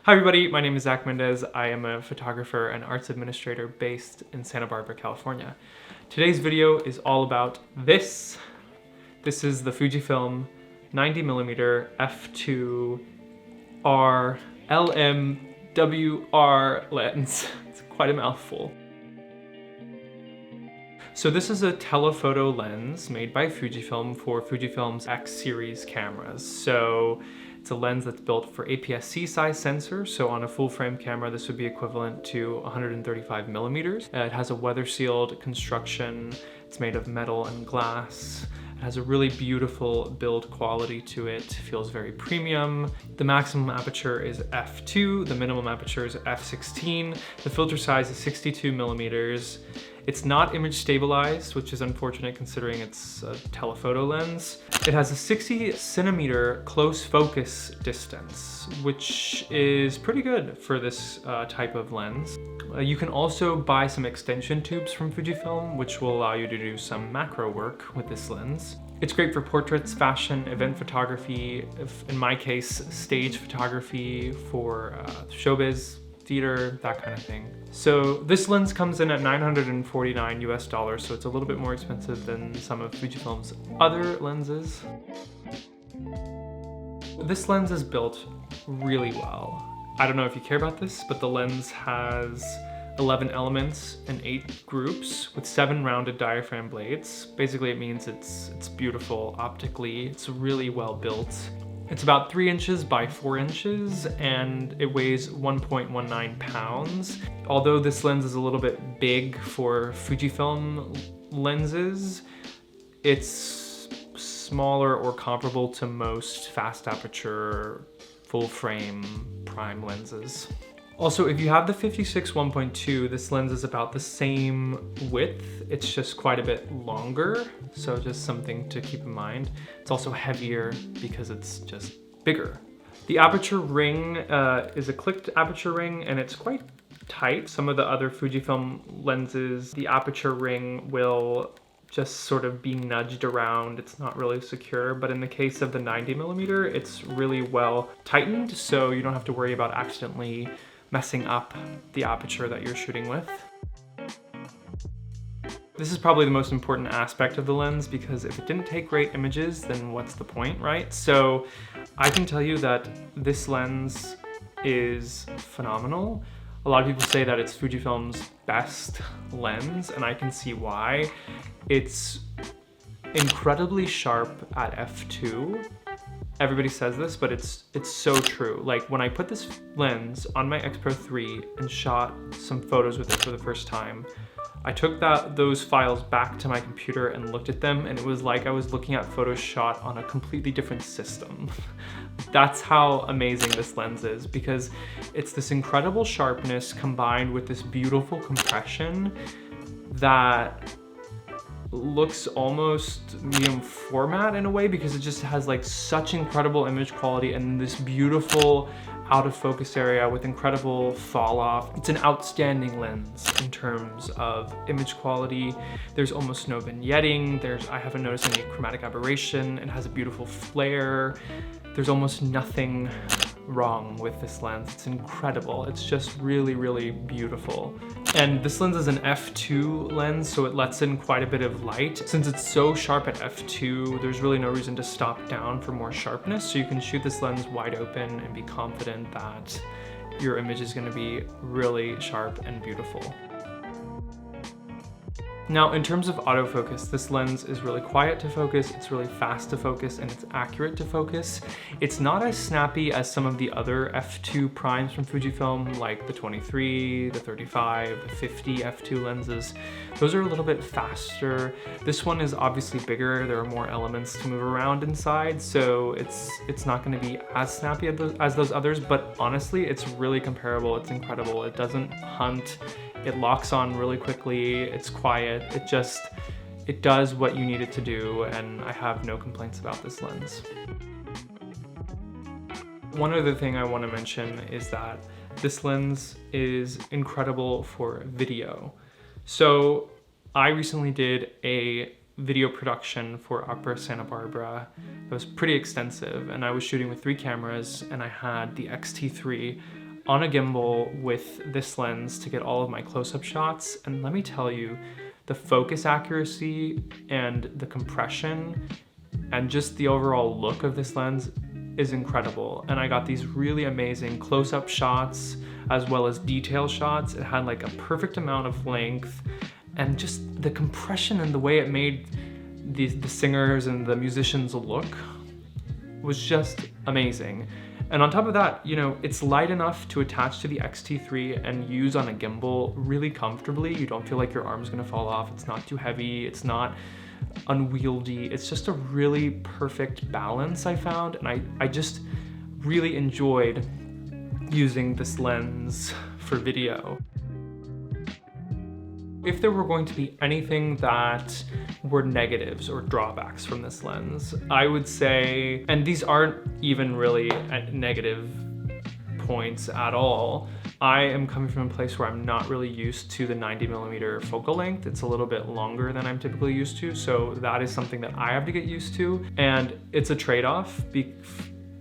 Hi everybody, my name is Zach Mendez. I am a photographer and arts administrator based in Santa Barbara, California. Today's video is all about this. This is the Fujifilm 90mm f2 R LMWR lens. It's quite a mouthful. So this is a telephoto lens made by Fujifilm for Fujifilm's X series cameras. So it's a lens that's built for APS-C size sensor. So on a full frame camera, this would be equivalent to 135mm. It has a weather sealed construction. It's made of metal and glass. It has a really beautiful build quality to it. It feels very premium. The maximum aperture is f2. The minimum aperture is f16. The filter size is 62mm. It's not image stabilized, which is unfortunate considering it's a telephoto lens. It has a 60 centimeter close focus distance, which is pretty good for this type of lens. You can also buy some extension tubes from Fujifilm, which will allow you to do some macro work with this lens. It's great for portraits, fashion, event photography, in my case, stage photography, for showbiz, theater, that kind of thing. So this lens comes in at $949 US, so it's a little bit more expensive than some of Fujifilm's other lenses. This lens is built really well. I don't know if you care about this, but the lens has 11 elements and 8 groups with 7 rounded diaphragm blades. Basically it means it's beautiful optically. It's really well built. It's about 3 inches by 4 inches and it weighs 1.19 pounds. Although this lens is a little bit big for Fujifilm lenses, it's smaller or comparable to most fast aperture, full frame prime lenses. Also, if you have the 56 1.2, this lens is about the same width. It's just quite a bit longer, so just something to keep in mind. It's also heavier because it's just bigger. The aperture ring is a clicked aperture ring and it's quite tight. Some of the other Fujifilm lenses, the aperture ring will just sort of be nudged around. It's not really secure, but in the case of the 90mm, it's really well tightened, so you don't have to worry about accidentally messing up the aperture that you're shooting with. This is probably the most important aspect of the lens because if it didn't take great images, then what's the point, right? So I can tell you that this lens is phenomenal. A lot of people say that it's Fujifilm's best lens, and I can see why. It's incredibly sharp at f2. Everybody says this, but it's so true. Like when I put this lens on my X Pro 3 and shot some photos with it for the first time, I took those files back to my computer and looked at them, and it was like I was looking at photos shot on a completely different system. That's how amazing this lens is, because it's this incredible sharpness combined with this beautiful compression that looks almost medium format in a way, because it just has like such incredible image quality and this beautiful out of focus area with incredible fall off. It's an outstanding lens in terms of image quality. There's almost no vignetting. I haven't noticed any chromatic aberration. It has a beautiful flare. There's almost nothing wrong with this lens. It's incredible. It's just really, really beautiful. And this lens is an f2 lens, so it lets in quite a bit of light. Since it's so sharp at f2, there's really no reason to stop down for more sharpness. So you can shoot this lens wide open and be confident that your image is going to be really sharp and beautiful. Now, in terms of autofocus, this lens is really quiet to focus, it's really fast to focus, and it's accurate to focus. It's not as snappy as some of the other f2 primes from Fujifilm, like the 23, the 35, the 50 f2 lenses. Those are a little bit faster. This one is obviously bigger, there are more elements to move around inside, so it's not going to be as snappy as those others, but honestly, it's really comparable. It's incredible. It doesn't hunt. It locks on really quickly, it's quiet, it does what you need it to do, and I have no complaints about this lens. One other thing I want to mention is that this lens is incredible for video. So I recently did a video production for Opera Santa Barbara that was pretty extensive, and I was shooting with 3 cameras, and I had the X-T3 on a gimbal with this lens to get all of my close-up shots, and let me tell you, the focus accuracy and the compression and just the overall look of this lens is incredible. And I got these really amazing close-up shots as well as detail shots. It had like a perfect amount of length, and just the compression and the way it made the singers and the musicians look was just amazing. And on top of that, you know, it's light enough to attach to the X-T3 and use on a gimbal really comfortably. You don't feel like your arm's gonna fall off. It's not too heavy. It's not unwieldy. It's just a really perfect balance, I found. And I just really enjoyed using this lens for video. If there were going to be anything that were negatives or drawbacks from this lens, I would say, and these aren't even really negative points at all, I am coming from a place where I'm not really used to the 90mm focal length. It's a little bit longer than I'm typically used to, so that is something that I have to get used to. And it's a trade-off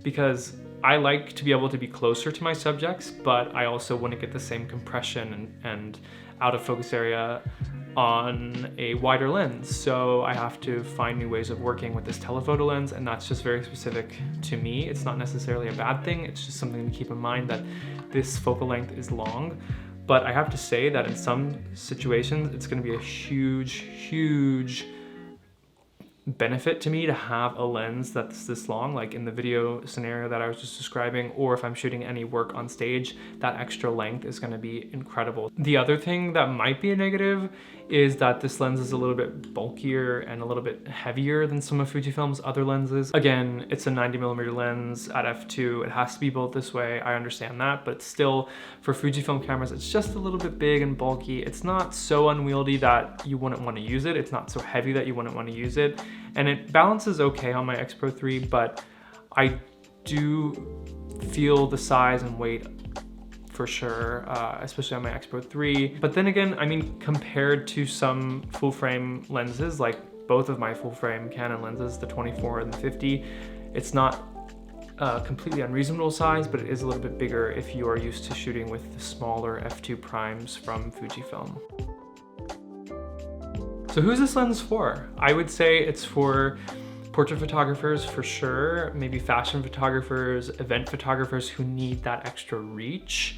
because I like to be able to be closer to my subjects, but I also want to get the same compression and out of focus area on a wider lens. So I have to find new ways of working with this telephoto lens, and that's just very specific to me. It's not necessarily a bad thing. It's just something to keep in mind that this focal length is long. But I have to say that in some situations, it's going to be a huge benefit to me to have a lens that's this long, like in the video scenario that I was just describing, or if I'm shooting any work on stage, that extra length is going to be incredible. The other thing that might be a negative is that this lens is a little bit bulkier and a little bit heavier than some of Fujifilm's other lenses. Again, it's a 90mm lens at f2. It has to be built this way. I understand that, but still, for Fujifilm cameras, it's just a little bit big and bulky. It's not so unwieldy that you wouldn't want to use it. It's not so heavy that you wouldn't want to use it. And it balances okay on my X Pro 3, but I do feel the size and weight for sure, especially on my X Pro 3. But then again, I mean, compared to some full frame lenses, like both of my full frame Canon lenses, the 24 and the 50, it's not completely unreasonable size, but it is a little bit bigger if you are used to shooting with the smaller f2 primes from Fujifilm. So who's this lens for? I would say it's for portrait photographers for sure, maybe fashion photographers, event photographers who need that extra reach,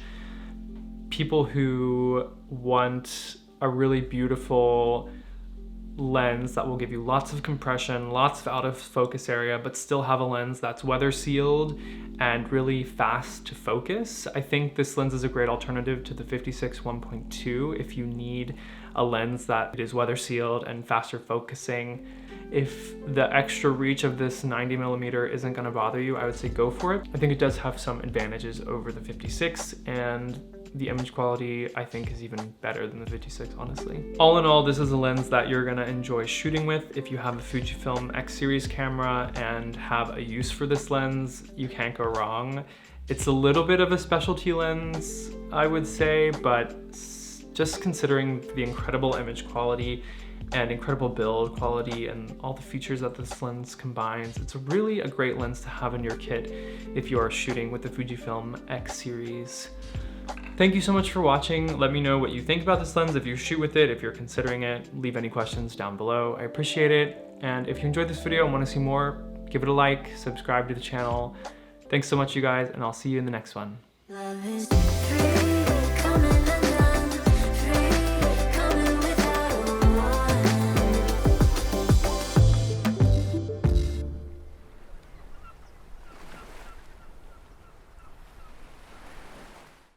people who want a really beautiful lens that will give you lots of compression, lots of out of focus area, but still have a lens that's weather sealed and really fast to focus. I think this lens is a great alternative to the 56 1.2 if you need a lens that is weather sealed and faster focusing. If the extra reach of this 90mm isn't gonna bother you, I would say go for it. I think it does have some advantages over the 56, and the image quality I think is even better than the 56, honestly. All in all, this is a lens that you're gonna enjoy shooting with. If you have a Fujifilm X series camera and have a use for this lens, you can't go wrong. It's a little bit of a specialty lens, I would say, but just considering the incredible image quality and incredible build quality and all the features that this lens combines, it's really a great lens to have in your kit if you are shooting with the Fujifilm X series. Thank you so much for watching. Let me know what you think about this lens, if you shoot with it, if you're considering it. Leave any questions down below. I appreciate it. And if you enjoyed this video and want to see more, give it a like, subscribe to the channel. Thanks so much, you guys, and I'll see you in the next one.